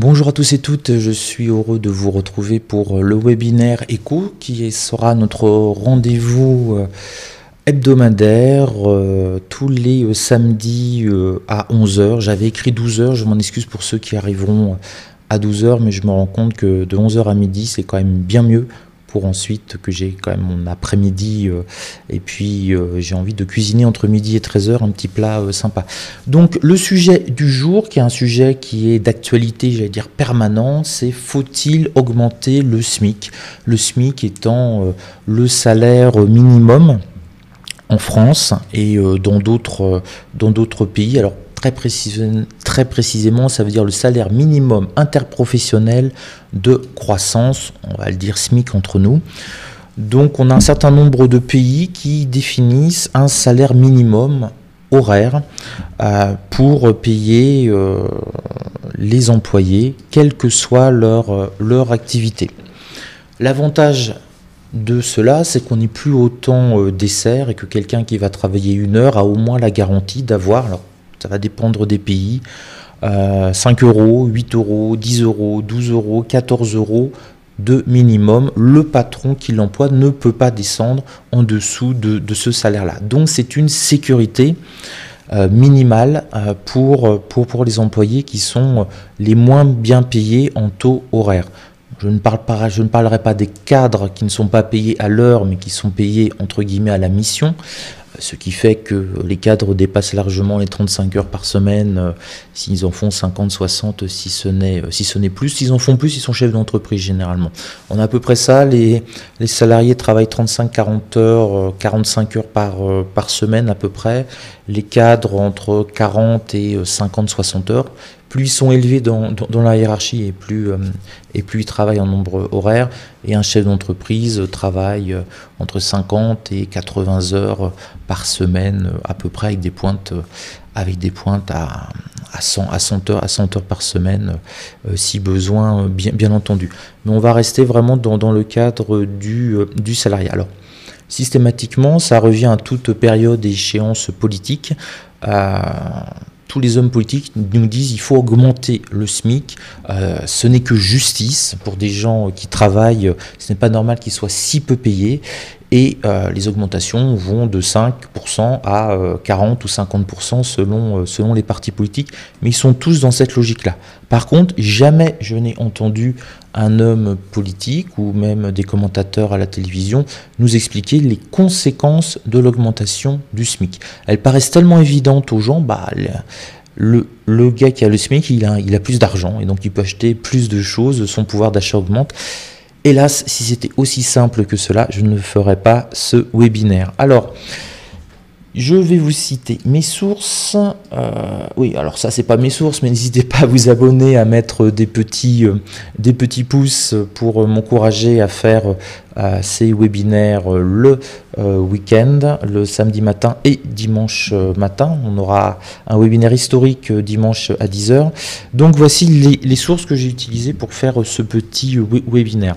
Bonjour à tous et toutes, je suis heureux de vous retrouver pour le webinaire ECHO qui sera notre rendez-vous hebdomadaire tous les samedis à 11 heures. J'avais écrit 12 heures, je m'en excuse pour ceux qui arriveront à 12 heures, mais je me rends compte que de 11 heures à midi c'est quand même bien mieux pour ensuite que j'ai quand même mon après-midi et puis j'ai envie de cuisiner entre midi et 13 heures un petit plat sympa. Donc le sujet du jour, qui est un sujet qui est d'actualité, j'allais dire permanent, c'est faut-il augmenter le SMIC? Le SMIC étant le salaire minimum en France et dans d'autres pays. Alors très précisément, ça veut dire le salaire minimum interprofessionnel de croissance, on va le dire SMIC entre nous. Donc on a un certain nombre de pays qui définissent un salaire minimum horaire pour payer les employés, quelle que soit leur activité. L'avantage de cela, c'est qu'on n'est plus autant dessert et que quelqu'un qui va travailler 1 heure a au moins la garantie d'avoir, alors ça va dépendre des pays, 5 euros, 8 euros, 10 euros, 12 euros, 14 euros de minimum. Le patron qui l'emploie ne peut pas descendre en dessous de ce salaire-là. Donc c'est une sécurité minimale pour les employés qui sont les moins bien payés en taux horaire. Je ne parlerai pas des cadres qui ne sont pas payés à l'heure, mais qui sont payés entre guillemets à la mission, ce qui fait que les cadres dépassent largement les 35 heures par semaine, s'ils en font 50, 60, si ce n'est plus. S'ils en font plus, ils sont chefs d'entreprise généralement. On a à peu près ça, les salariés travaillent 35-40 heures, 45 heures par semaine à peu près, les cadres entre 40 et 50-60 heures. Plus ils sont élevés dans la hiérarchie et plus ils travaillent en nombre horaire. Et un chef d'entreprise travaille entre 50 et 80 heures par semaine à peu près, avec des pointes à 100 heures par semaine si besoin, bien entendu. Mais on va rester vraiment dans le cadre du salariat. Alors systématiquement, ça revient à toute période et échéance politique. Tous les hommes politiques nous disent qu'il faut augmenter le SMIC, ce n'est que justice pour des gens qui travaillent, ce n'est pas normal qu'ils soient si peu payés, et les augmentations vont de 5% à 40 ou 50% selon les partis politiques, mais ils sont tous dans cette logique-là. Par contre, jamais je n'ai entendu un homme politique ou même des commentateurs à la télévision nous expliquer les conséquences de l'augmentation du SMIC. Elles paraissent tellement évidentes aux gens, le gars qui a le SMIC, il a plus d'argent et donc il peut acheter plus de choses, son pouvoir d'achat augmente. Hélas, si c'était aussi simple que cela, je ne ferais pas ce webinaire. Alors, je vais vous citer mes sources. Oui, alors ça, c'est pas mes sources, mais n'hésitez pas à vous abonner, à mettre des petits pouces pour m'encourager à faire ces webinaires le week-end, le samedi matin et dimanche matin. On aura un webinaire historique dimanche à 10 h. Donc voici les sources que j'ai utilisées pour faire ce petit webinaire.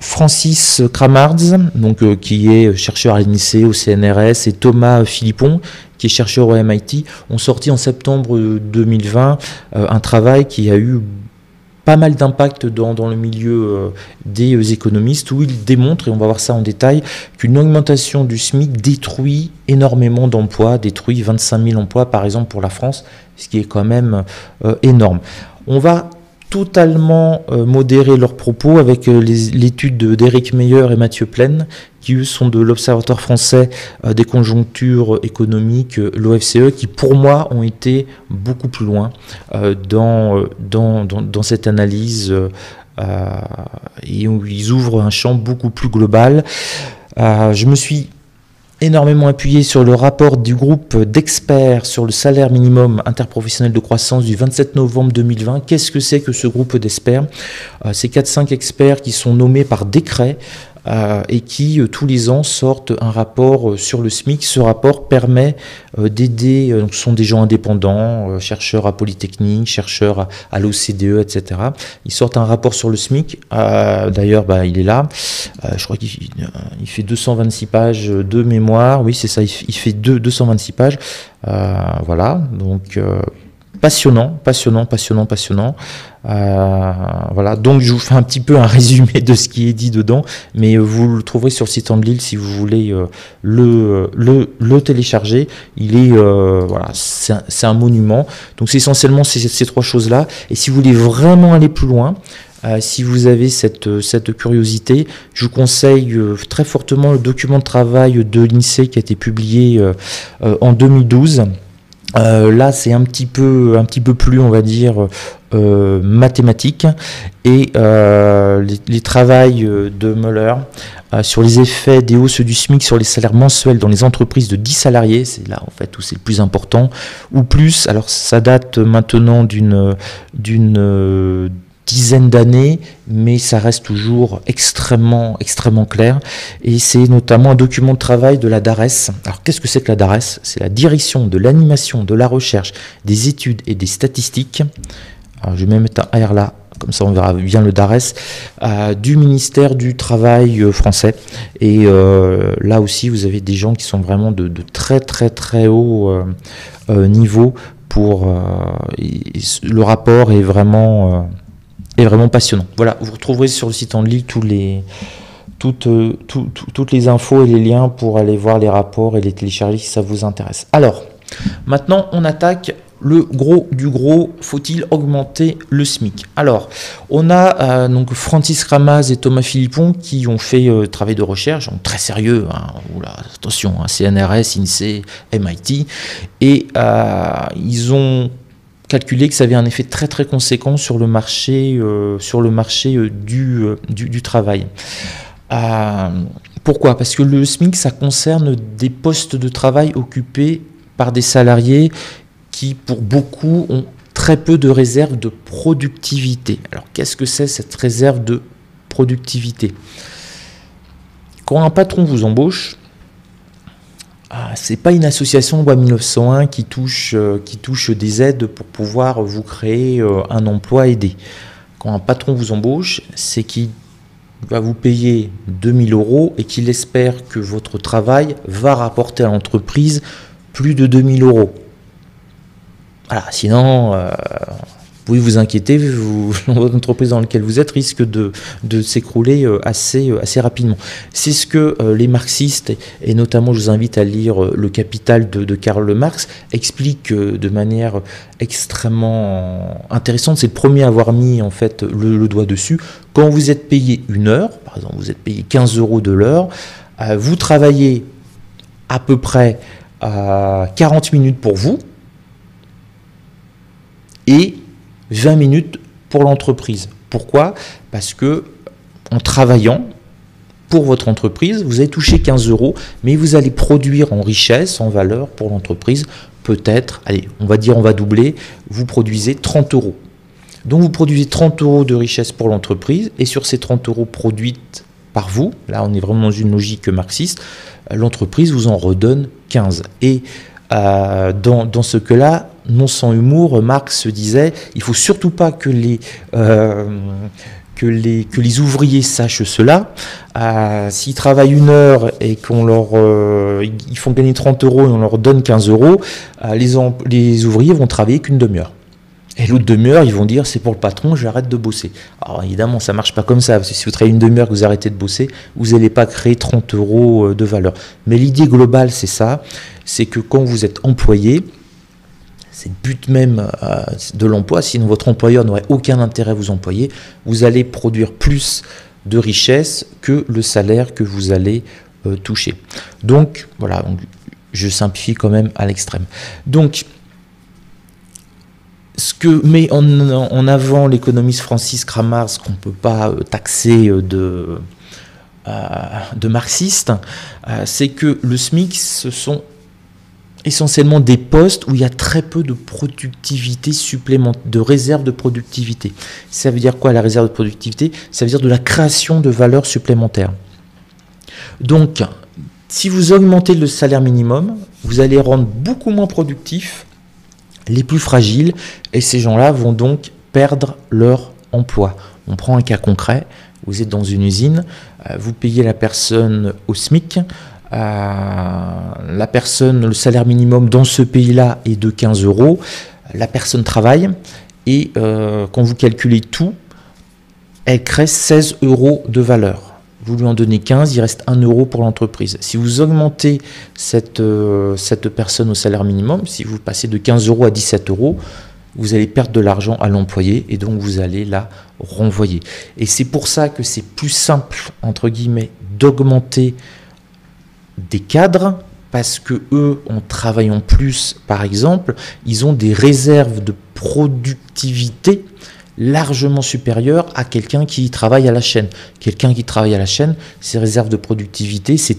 Francis Kramarz, donc, qui est chercheur à l'INSEE, au CNRS, et Thomas Philippon, qui est chercheur au MIT, ont sorti en septembre 2020 un travail qui a eu pas mal d'impact dans le milieu des économistes, où ils démontrent, et on va voir ça en détail, qu'une augmentation du SMIC détruit énormément d'emplois, détruit 25 000 emplois par exemple pour la France, ce qui est quand même énorme. On va totalement modérer leurs propos avec l'étude d'Éric Meyer et Mathieu Plaine, qui eux sont de l'Observatoire français des conjonctures économiques, l'OFCE, qui pour moi ont été beaucoup plus loin dans cette analyse et où ils ouvrent un champ beaucoup plus global. Je me suis énormément appuyé sur le rapport du groupe d'experts sur le salaire minimum interprofessionnel de croissance du 27 novembre 2020. Qu'est-ce que c'est que ce groupe d'experts? C'est 4-5 experts qui sont nommés par décret et qui tous les ans sortent un rapport sur le SMIC. Ce rapport permet d'aider, donc ce sont des gens indépendants, chercheurs à Polytechnique, chercheurs à l'OCDE, etc. Ils sortent un rapport sur le SMIC, d'ailleurs il est là, je crois qu'il fait 226 pages de mémoire, oui c'est ça, il fait 226 pages, voilà, donc passionnant, passionnant, passionnant, passionnant. Voilà, donc je vous fais un petit peu un résumé de ce qui est dit dedans, mais vous le trouverez sur le site Handlil si vous voulez le télécharger. Il est, voilà, c'est un monument. Donc c'est essentiellement ces trois choses-là. Et si vous voulez vraiment aller plus loin, si vous avez cette curiosité, je vous conseille très fortement le document de travail de l'INSEE qui a été publié en 2012. Là, c'est un petit peu plus, on va dire, mathématique. Et les travails de Muller sur les effets des hausses du SMIC sur les salaires mensuels dans les entreprises de 10 salariés, c'est là en fait où c'est le plus important, ou plus. Alors ça date maintenant d'une dizaine d'années, mais ça reste toujours extrêmement clair. Et c'est notamment un document de travail de la DARES. Alors qu'est-ce que c'est que la DARES? C'est la direction de l'animation, de la recherche, des études et des statistiques. Alors, je vais même mettre un R là, comme ça on verra bien le DARES, du ministère du Travail français. Et là aussi, vous avez des gens qui sont vraiment de très haut niveau. Pour le rapport est vraiment passionnant. Voilà, vous retrouverez sur le site Handlil toutes les infos et les liens pour aller voir les rapports et les télécharger si ça vous intéresse. Alors, maintenant on attaque le gros du gros. Faut-il augmenter le SMIC? Alors, on a donc Francis Ramaz et Thomas Philippon qui ont fait travail de recherche, donc très sérieux, hein, oula, attention, hein, CNRS, INSEE, MIT, et ils ont calculé que ça avait un effet très conséquent sur le marché, du travail. Pourquoi? Parce que le SMIC, ça concerne des postes de travail occupés par des salariés qui, pour beaucoup, ont très peu de réserve de productivité. Alors, qu'est-ce que c'est cette réserve de productivité? Quand un patron vous embauche, c'est pas une association loi 1901 qui touche des aides pour pouvoir vous créer un emploi aidé. Quand un patron vous embauche, c'est qu'il va vous payer 2000 € et qu'il espère que votre travail va rapporter à l'entreprise plus de 2000 €. Voilà, sinon, vous pouvez vous inquiéter, l'entreprise dans laquelle vous êtes risque de s'écrouler assez rapidement. C'est ce que les marxistes, et notamment je vous invite à lire Le Capital de Karl Marx, expliquent de manière extrêmement intéressante. C'est le premier à avoir mis en fait le doigt dessus. Quand vous êtes payé une heure, par exemple vous êtes payé 15 € de l'heure, vous travaillez à peu près 40 minutes pour vous, et 20 minutes pour l'entreprise. Pourquoi? Parce que en travaillant pour votre entreprise, vous allez toucher 15 €, mais vous allez produire en richesse, en valeur pour l'entreprise, peut-être, allez, on va doubler, vous produisez 30 €. Donc vous produisez 30 € de richesse pour l'entreprise, et sur ces 30 € produites par vous, là on est vraiment dans une logique marxiste, l'entreprise vous en redonne 15. Et dans ce cas-là, non sans humour, Marx se disait, il faut surtout pas que les ouvriers sachent cela. S'ils travaillent une heure et ils font gagner 30 € et on leur donne 15 €, les ouvriers vont travailler qu'une demi-heure. Et l'autre demi-heure, ils vont dire, c'est pour le patron, j'arrête de bosser. Alors évidemment, ça marche pas comme ça, parce que si vous travaillez une demi-heure, que vous arrêtez de bosser, vous n'allez pas créer 30 € de valeur. Mais l'idée globale, c'est ça, c'est que quand vous êtes employé, c'est le but même de l'emploi, sinon votre employeur n'aurait aucun intérêt à vous employer, vous allez produire plus de richesse que le salaire que vous allez toucher. Donc, voilà, je simplifie quand même à l'extrême. Donc, ce que met en avant l'économiste Francis Ramaz, qu'on ne peut pas taxer de marxiste, c'est que le SMIC, ce sont essentiellement des postes où il y a très peu de productivité supplémentaire, de réserve de productivité. Ça veut dire quoi la réserve de productivité? Ça veut dire de la création de valeur supplémentaire. Donc, si vous augmentez le salaire minimum, vous allez rendre beaucoup moins productifs les plus fragiles, et ces gens-là vont donc perdre leur emploi. On prend un cas concret, vous êtes dans une usine, vous payez la personne au SMIC, le salaire minimum dans ce pays-là est de 15 €, La personne travaille et quand vous calculez tout, elle crée 16 € de valeur. Vous lui en donnez 15, il reste 1 € pour l'entreprise. Si vous augmentez cette personne au salaire minimum, si vous passez de 15 € à 17 €, vous allez perdre de l'argent à l'employé et donc vous allez la renvoyer. Et c'est pour ça que c'est plus simple, entre guillemets, d'augmenter des cadres, parce que eux, en travaillant plus, par exemple, ils ont des réserves de productivité largement supérieures à quelqu'un qui travaille à la chaîne. Quelqu'un qui travaille à la chaîne, ses réserves de productivité, c'est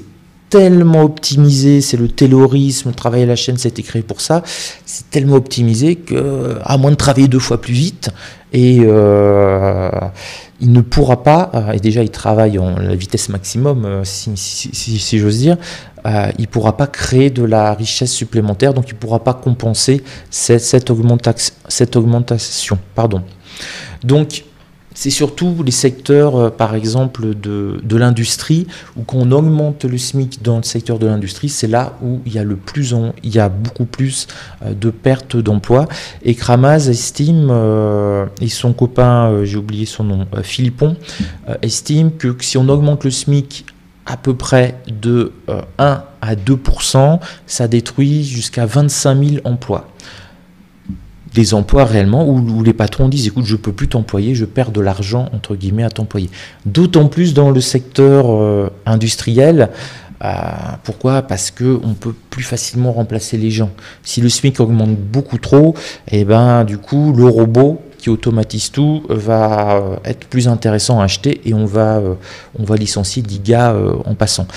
tellement optimisé, c'est le taylorisme, le travail à la chaîne, c'était créé pour ça, c'est tellement optimisé que, à moins de travailler 2 fois plus vite, et il ne pourra pas, et déjà il travaille en la vitesse maximum, si j'ose dire, il ne pourra pas créer de la richesse supplémentaire, donc il ne pourra pas compenser cette augmentation. Pardon. Donc, c'est surtout les secteurs, par exemple, de l'industrie, où quand on augmente le SMIC dans le secteur de l'industrie, c'est là où il y a beaucoup plus de pertes d'emplois. Et Kramaz estime, et son copain, j'ai oublié son nom, Philippon, estime que si on augmente le SMIC à peu près de 1 à 2%, ça détruit jusqu'à 25 000 emplois. Des emplois réellement où les patrons disent écoute, je ne peux plus t'employer, je perds de l'argent entre guillemets à t'employer. D'autant plus dans le secteur industriel. Pourquoi? Parce qu'on peut plus facilement remplacer les gens. Si le SMIC augmente beaucoup trop, et ben du coup le robot qui automatise tout va être plus intéressant à acheter et on va licencier 10 gars en passant.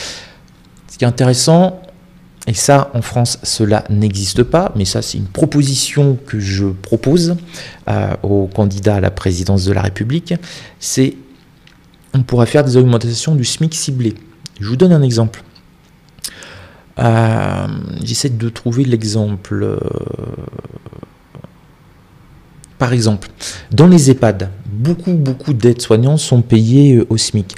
Ce qui est intéressant, et ça, en France, cela n'existe pas, mais ça, c'est une proposition que je propose aux candidats à la présidence de la République, c'est on pourrait faire des augmentations du SMIC ciblées. Je vous donne un exemple. J'essaie de trouver l'exemple. Par exemple, dans les EHPAD, beaucoup d'aides-soignants sont payés au SMIC.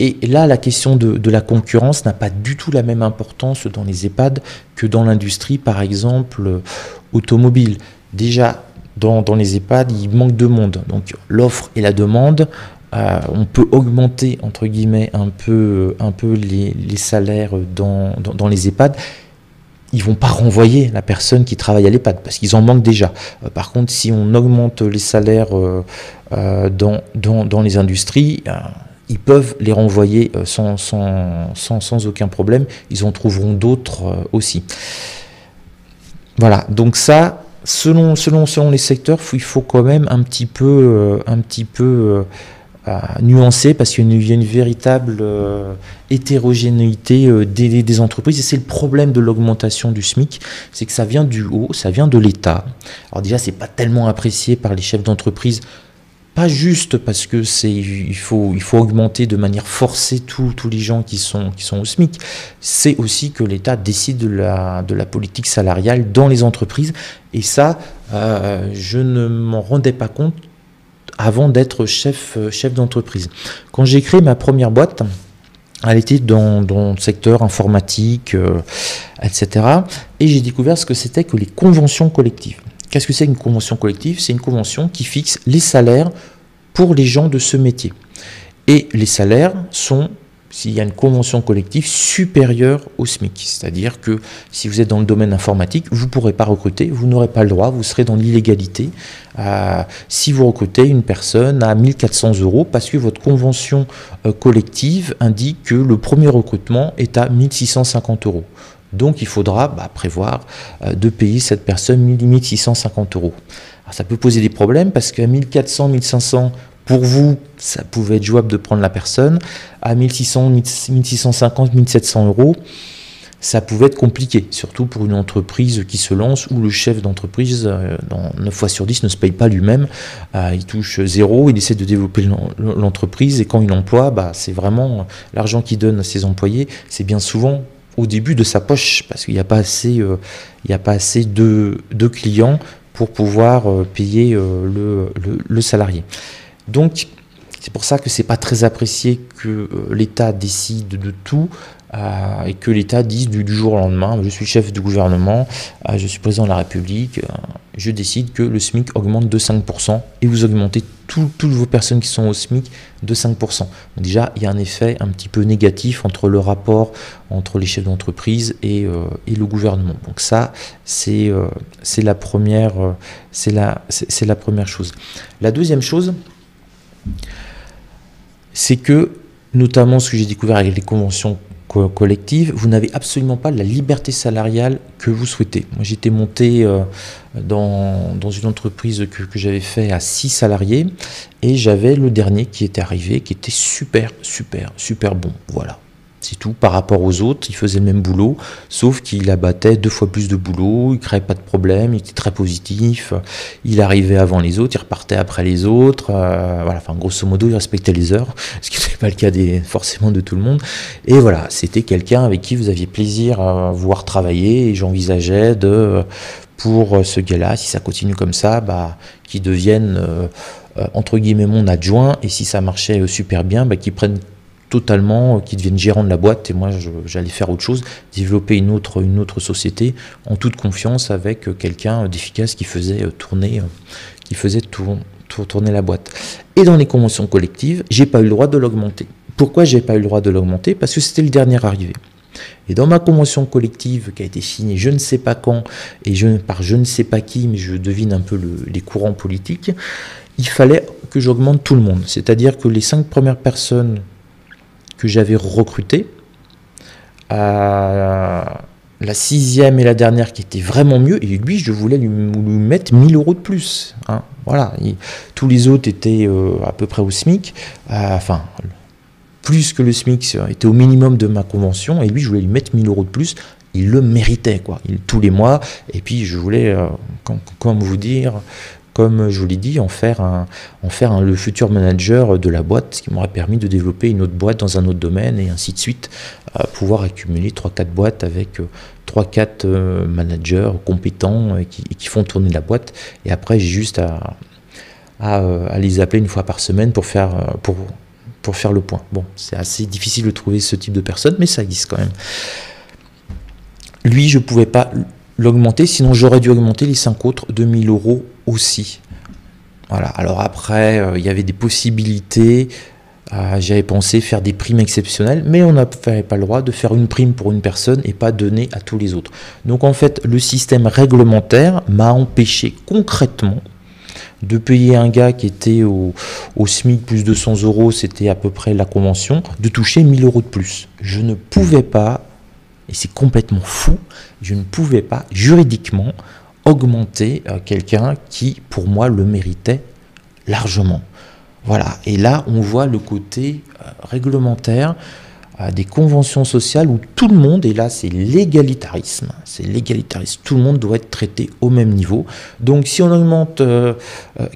Et là, la question de la concurrence n'a pas du tout la même importance dans les EHPAD que dans l'industrie, par exemple, automobile. Déjà, dans les EHPAD, il manque de monde. Donc, l'offre et la demande, on peut augmenter, entre guillemets, un peu les salaires dans les EHPAD. Ils ne vont pas renvoyer la personne qui travaille à l'EHPAD parce qu'ils en manquent déjà. Par contre, si on augmente les salaires dans les industries, ils peuvent les renvoyer sans aucun problème. Ils en trouveront d'autres aussi. Voilà, donc ça, selon les secteurs, il faut quand même un petit peu nuancer parce qu'il y a une véritable hétérogénéité des entreprises. Et c'est le problème de l'augmentation du SMIC, c'est que ça vient du haut, ça vient de l'État. Alors déjà, c'est pas tellement apprécié par les chefs d'entreprise. Pas juste parce que il faut augmenter de manière forcée tous les gens qui sont au SMIC. C'est aussi que l'État décide de la politique salariale dans les entreprises. Et ça, je ne m'en rendais pas compte avant d'être chef d'entreprise. Quand j'ai créé ma première boîte, elle était dans le secteur informatique, etc. Et j'ai découvert ce que c'était que les conventions collectives. Qu'est-ce que c'est une convention collective? C'est une convention qui fixe les salaires pour les gens de ce métier. Et les salaires sont, s'il y a une convention collective, supérieure au SMIC. C'est-à-dire que si vous êtes dans le domaine informatique, vous ne pourrez pas recruter, vous n'aurez pas le droit, vous serez dans l'illégalité. Si vous recrutez une personne à 1 400 € parce que votre convention collective indique que le premier recrutement est à 1 650 €. Donc, il faudra prévoir de payer cette personne 1 650 €. Alors, ça peut poser des problèmes parce qu'à 1 400, 1 500, pour vous, ça pouvait être jouable de prendre la personne. À 1 600, 1 650, 1 700 €, ça pouvait être compliqué, surtout pour une entreprise qui se lance où le chef d'entreprise, 9 fois sur 10, ne se paye pas lui-même. Il touche 0, il essaie de développer l'entreprise et quand il emploie, c'est vraiment l'argent qu'il donne à ses employés, c'est bien souvent au début de sa poche, parce qu'il n'y a pas assez, de clients pour pouvoir payer le salarié. Donc, c'est pour ça que c'est pas très apprécié que l'État décide de tout. et que l'État dise du jour au lendemain, je suis chef du gouvernement, je suis président de la République, je décide que le SMIC augmente de 5% et vous augmentez toutes vos personnes qui sont au SMIC de 5%. Donc déjà, il y a un effet un petit peu négatif entre le rapport entre les chefs d'entreprise et le gouvernement. Donc ça, c'est la première chose. La deuxième chose, c'est que, notamment ce que j'ai découvert avec les conventions collectives, vous n'avez absolument pas la liberté salariale que vous souhaitez. Moi, j'étais monté dans une entreprise que j'avais fait à 6 salariés et j'avais le dernier qui était arrivé, qui était super bon. Voilà. C'est tout. Par rapport aux autres, il faisait le même boulot, sauf qu'il abattait 2 fois plus de boulot, il ne créait pas de problème, il était très positif, il arrivait avant les autres, il repartait après les autres, voilà, enfin, grosso modo, il respectait les heures, ce qui n'est pas le cas forcément de tout le monde. Et voilà, c'était quelqu'un avec qui vous aviez plaisir à voir travailler, et j'envisageais pour ce gars-là, si ça continue comme ça, qu'il devienne, entre guillemets, mon adjoint, et si ça marchait super bien, qu'il prenne totalement, qui deviennent gérants de la boîte, et moi j'allais faire autre chose, développer une autre société en toute confiance avec quelqu'un d'efficace qui faisait tourner la boîte. Et dans les conventions collectives, j'ai pas eu le droit de l'augmenter. Pourquoi j'ai pas eu le droit de l'augmenter? Parce que c'était le dernier arrivé. Et dans ma convention collective qui a été signée je ne sais pas quand, et par je ne sais pas qui, mais je devine un peu les courants politiques, il fallait que j'augmente tout le monde. C'est-à-dire que les 5 premières personnes que j'avais recruté, la 6e et la dernière qui était vraiment mieux, et lui je voulais lui mettre 1000 € de plus, hein. Voilà, tous les autres étaient à peu près au SMIC, enfin plus que le SMIC, était au minimum de ma convention, et lui je voulais lui mettre 1000 € de plus. Il le méritait, quoi, tous les mois. Et puis je voulais, comme je vous l'ai dit, en faire le futur manager de la boîte, ce qui m'aurait permis de développer une autre boîte dans un autre domaine, et ainsi de suite, pouvoir accumuler 3-4 boîtes avec 3-4 managers compétents et qui font tourner la boîte. Et après, j'ai juste à les appeler une fois par semaine pour faire le point. Bon, c'est assez difficile de trouver ce type de personne, mais ça existe quand même. Lui, je ne pouvais pas l'augmenter, sinon j'aurais dû augmenter les 5 autres de 1000 € aussi. Voilà. Alors après, il y avait des possibilités. J'avais pensé faire des primes exceptionnelles, mais on n'avait pas le droit de faire une prime pour une personne et pas donner à tous les autres. Donc en fait, le système réglementaire m'a empêché concrètement de payer un gars qui était au SMIC plus 200 €, c'était à peu près la convention, de toucher 1000 € de plus. Je ne pouvais pas, et c'est complètement fou, je ne pouvais pas juridiquement augmenter quelqu'un qui, pour moi, le méritait largement. Voilà, et là, on voit le côté réglementaire des conventions sociales où tout le monde, et là c'est l'égalitarisme, tout le monde doit être traité au même niveau. Donc si on augmente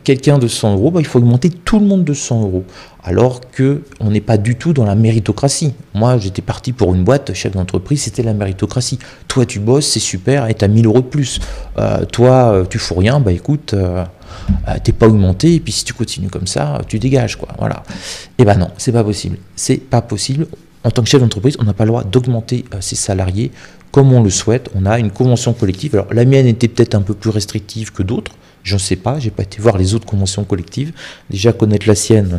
quelqu'un de 100 €, il faut augmenter tout le monde de 100 €, alors qu'on n'est pas du tout dans la méritocratie. Moi j'étais parti pour une boîte, chef d'entreprise, c'était la méritocratie. Toi tu bosses, c'est super, et tu as 1000 € de plus. Toi tu fous rien, écoute, t'es pas augmenté, et puis si tu continues comme ça, tu dégages, quoi. Voilà. Et non, c'est pas possible. C'est pas possible. En tant que chef d'entreprise, on n'a pas le droit d'augmenter ses salariés comme on le souhaite. On a une convention collective. Alors la mienne était peut-être un peu plus restrictive que d'autres. Je ne sais pas, j'ai pas été voir les autres conventions collectives. Déjà connaître la sienne,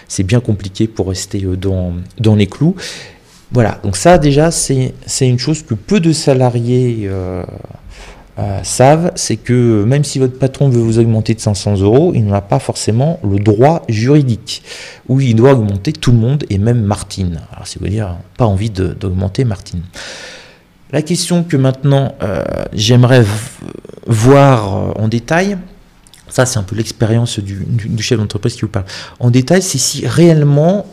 c'est bien compliqué pour rester dans les clous. Voilà, donc ça déjà c'est une chose que peu de salariés savent, c'est que même si votre patron veut vous augmenter de 500 €, il n'a pas forcément le droit juridique, où il doit augmenter tout le monde, et même Martine. Alors si vous voulez dire, pas envie d'augmenter Martine. La question que maintenant j'aimerais voir en détail, ça c'est un peu l'expérience du chef d'entreprise qui vous parle, en détail, c'est si réellement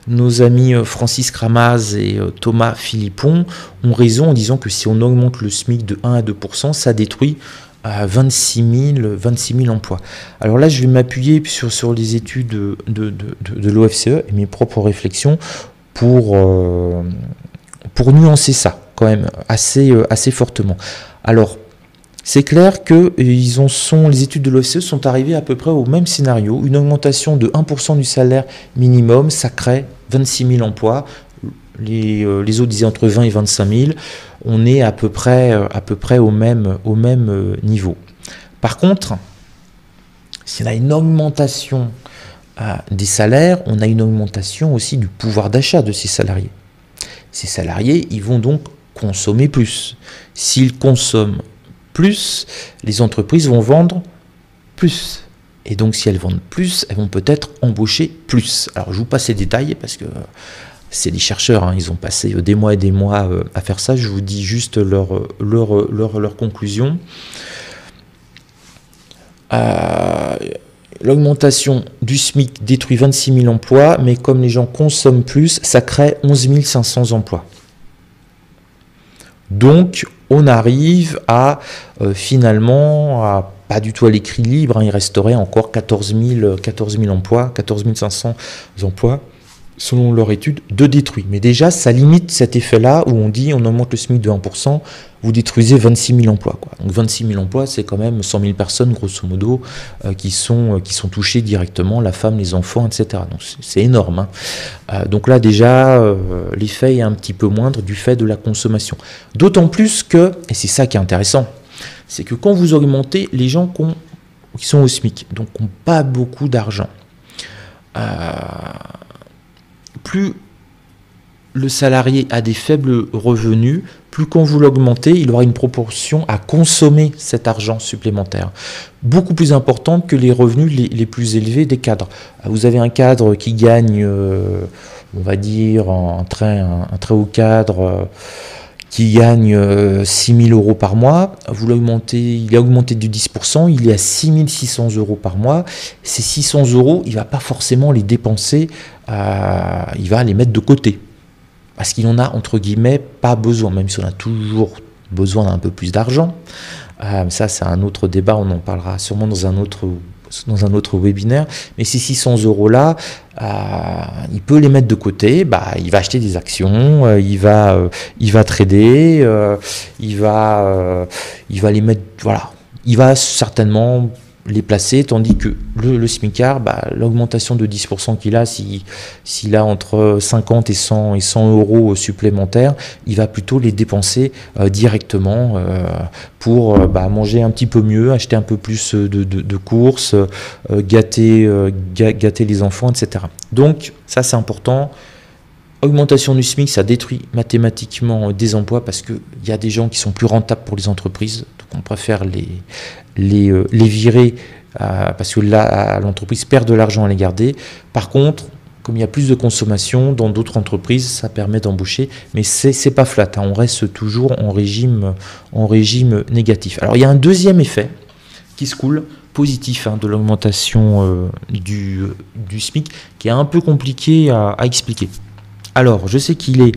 nos amis Francis Kramaz et Thomas Philippon ont raison en disant que si on augmente le SMIC de 1 à 2%, ça détruit 26 000 emplois. Alors là, je vais m'appuyer sur les études de l'OFCE et mes propres réflexions pour nuancer ça quand même assez fortement. Alors, c'est clair que les études de l'OFCE sont arrivées à peu près au même scénario. Une augmentation de 1% du salaire minimum, ça crée 26 000 emplois. les autres disaient entre 20 et 25 000, on est à peu près au même niveau. Par contre, si on a une augmentation des salaires, on a une augmentation aussi du pouvoir d'achat de ces salariés. Ces salariés, ils vont donc consommer plus. S'ils consomment plus, les entreprises vont vendre plus. Et donc, si elles vendent plus, elles vont peut-être embaucher plus. Alors, je vous passe les détails parce que c'est des chercheurs, hein, ils ont passé des mois et des mois à faire ça. Je vous dis juste leur conclusion. L'augmentation du SMIC détruit 26 000 emplois, mais comme les gens consomment plus, ça crée 11 500 emplois. Donc, on arrive à finalement pas du tout à l'équilibre, hein, il resterait encore 14 000 emplois, 14 500 emplois, selon leur étude, de détruits. Mais déjà, ça limite cet effet-là où on dit on augmente le SMIC de 1%, vous détruisez 26 000 emplois. Quoi. Donc 26 000 emplois, c'est quand même 100 000 personnes, grosso modo, qui sont touchées directement, la femme, les enfants, etc. Donc c'est énorme. Hein. Donc là, déjà, l'effet est un petit peu moindre du fait de la consommation. D'autant plus que, et c'est ça qui est intéressant, c'est que quand vous augmentez, les gens qui sont au SMIC, donc qui n'ont pas beaucoup d'argent, plus le salarié a des faibles revenus, plus quand vous l'augmentez, il aura une proportion à consommer cet argent supplémentaire. Beaucoup plus importante que les revenus les plus élevés des cadres. Vous avez un cadre qui gagne, on va dire, un très haut cadre, qui gagne 6 000 euros par mois, vous l'augmentez, il a augmenté de 10%, il est à 6 600 euros par mois. Ces 600 euros, il ne va pas forcément les dépenser, il va les mettre de côté. Parce qu'il n'en a, entre guillemets, pas besoin, même si on a toujours besoin d'un peu plus d'argent. Ça, c'est un autre débat, on en parlera sûrement dans un autre webinaire. Mais ces 600 euros-là, il peut les mettre de côté, il va acheter des actions, il va trader, il va les mettre, voilà. Il va certainement les placer, tandis que le smicard, l'augmentation de 10% qu'il a, s'il a entre 50 et 100 euros supplémentaires, il va plutôt les dépenser directement pour manger un petit peu mieux, acheter un peu plus de courses, gâter les enfants, etc. Donc ça c'est important. Augmentation du SMIC, ça détruit mathématiquement des emplois parce qu'il y a des gens qui sont plus rentables pour les entreprises, donc on préfère les virer parce que là, l'entreprise perd de l'argent à les garder. Par contre, comme il y a plus de consommation dans d'autres entreprises, ça permet d'embaucher, mais c'est pas flat, hein, on reste toujours en régime négatif. Alors il y a un deuxième effet qui se coule, positif, hein, de l'augmentation du SMIC, qui est un peu compliqué à expliquer. Alors, je sais qu'il est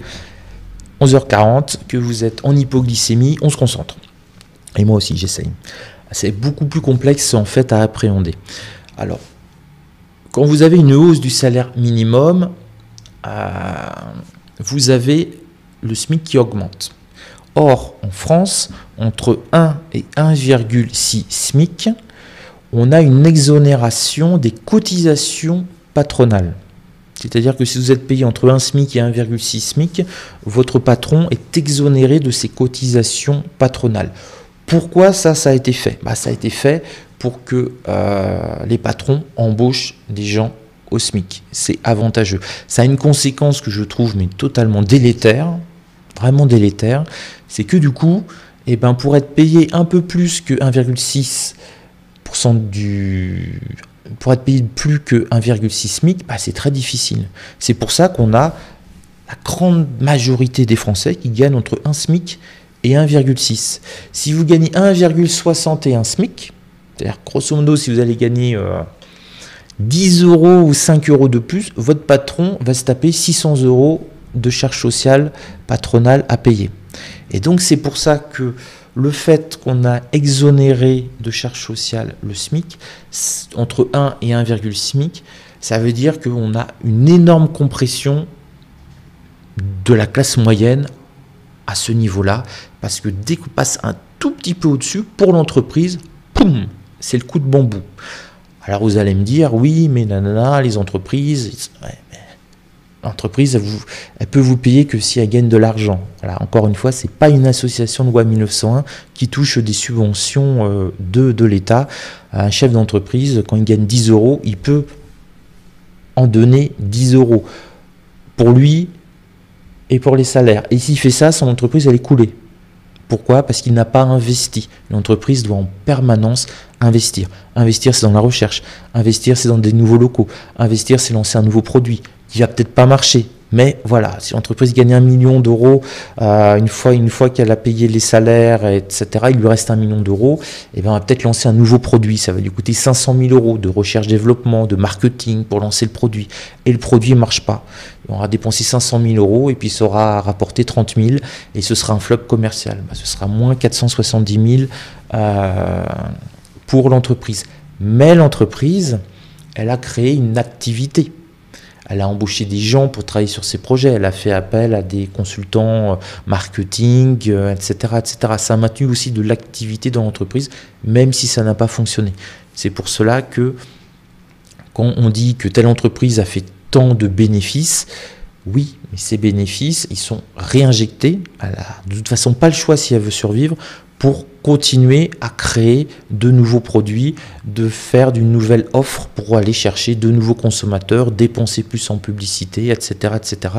11h40, que vous êtes en hypoglycémie, on se concentre. Et moi aussi, j'essaye. C'est beaucoup plus complexe en fait à appréhender. Alors, quand vous avez une hausse du salaire minimum, vous avez le SMIC qui augmente. Or, en France, entre 1 et 1,6 SMIC, on a une exonération des cotisations patronales. C'est-à-dire que si vous êtes payé entre 1 SMIC et 1,6 SMIC, votre patron est exonéré de ses cotisations patronales. Pourquoi ça a été fait ? Ça a été fait pour que les patrons embauchent des gens au SMIC. C'est avantageux. Ça a une conséquence que je trouve mais totalement délétère, vraiment délétère, c'est que du coup, pour être payé un peu plus que 1,6% pour être payé plus que 1,6 SMIC, c'est très difficile. C'est pour ça qu'on a la grande majorité des Français qui gagnent entre 1 SMIC et 1,6. Si vous gagnez 1,61 SMIC, c'est-à-dire grosso modo si vous allez gagner 10 euros ou 5 euros de plus, votre patron va se taper 600 euros de charges sociales patronales à payer. Et donc c'est pour ça que le fait qu'on a exonéré de charges sociales le SMIC, entre 1 et 1,6 SMIC, ça veut dire qu'on a une énorme compression de la classe moyenne à ce niveau-là, parce que dès qu'on passe un tout petit peu au-dessus, pour l'entreprise, poum, c'est le coup de bambou. Alors vous allez me dire, oui, mais nanana, les entreprises, ouais, mais L'entreprise, elle peut vous payer que si elle gagne de l'argent. Voilà, encore une fois, ce n'est pas une association de loi 1901 qui touche des subventions de l'État. Un chef d'entreprise, quand il gagne 10 euros, il peut en donner 10 euros pour lui et pour les salaires. Et s'il fait ça, son entreprise, elle est coulée. Pourquoi? Parce qu'il n'a pas investi. L'entreprise doit en permanence investir. Investir, c'est dans la recherche. Investir, c'est dans des nouveaux locaux. Investir, c'est lancer un nouveau produit qui va peut-être pas marcher. Mais voilà, si l'entreprise gagne 1 million d'euros, une fois qu'elle a payé les salaires, etc., il lui reste 1 million d'euros, et bien on va peut-être lancer un nouveau produit. Ça va lui coûter 500 000 euros de recherche-développement, de marketing pour lancer le produit. Et le produit ne marche pas. On aura dépensé 500 000 euros et puis ça aura rapporté 30 000 et ce sera un flop commercial. Ce sera moins 470 000 pour l'entreprise. Mais l'entreprise, elle a créé une activité. Elle a embauché des gens pour travailler sur ses projets. Elle a fait appel à des consultants marketing, etc., etc. Ça a maintenu aussi de l'activité dans l'entreprise, même si ça n'a pas fonctionné. C'est pour cela que quand on dit que telle entreprise a fait tant de bénéfices, oui, mais ces bénéfices, ils sont réinjectés. Elle n'a de toute façon pas le choix si elle veut survivre pour continuer à créer de nouveaux produits, de faire d'une nouvelle offre pour aller chercher de nouveaux consommateurs, dépenser plus en publicité, etc., etc.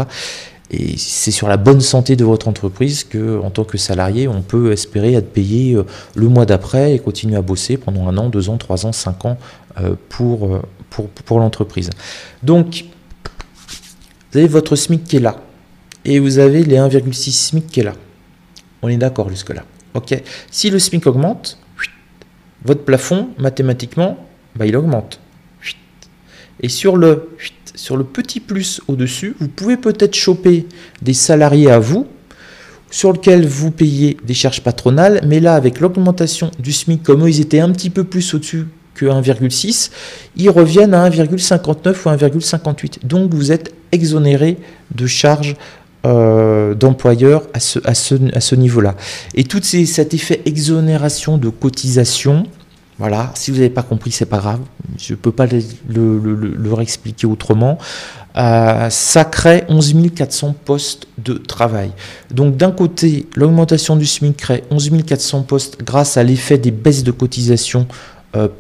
Et c'est sur la bonne santé de votre entreprise que, en tant que salarié, on peut espérer être payé le mois d'après et continuer à bosser pendant 1 an, 2 ans, 3 ans, 5 ans pour l'entreprise. Donc, vous avez votre SMIC qui est là et vous avez les 1,6 SMIC qui est là. On est d'accord jusque-là. Ok. Si le SMIC augmente, votre plafond, mathématiquement, il augmente. Et sur le petit plus au-dessus, vous pouvez peut-être choper des salariés à vous, sur lesquels vous payez des charges patronales, mais là, avec l'augmentation du SMIC, comme eux, ils étaient un petit peu plus au-dessus que 1,6, ils reviennent à 1,59 ou 1,58. Donc, vous êtes exonéré de charges d'employeurs à ce niveau-là. Et tout cet effet exonération de cotisation, voilà, si vous n'avez pas compris, c'est pas grave, je ne peux pas le réexpliquer autrement, ça crée 11 400 postes de travail. Donc d'un côté, l'augmentation du SMIC crée 11 400 postes grâce à l'effet des baisses de cotisation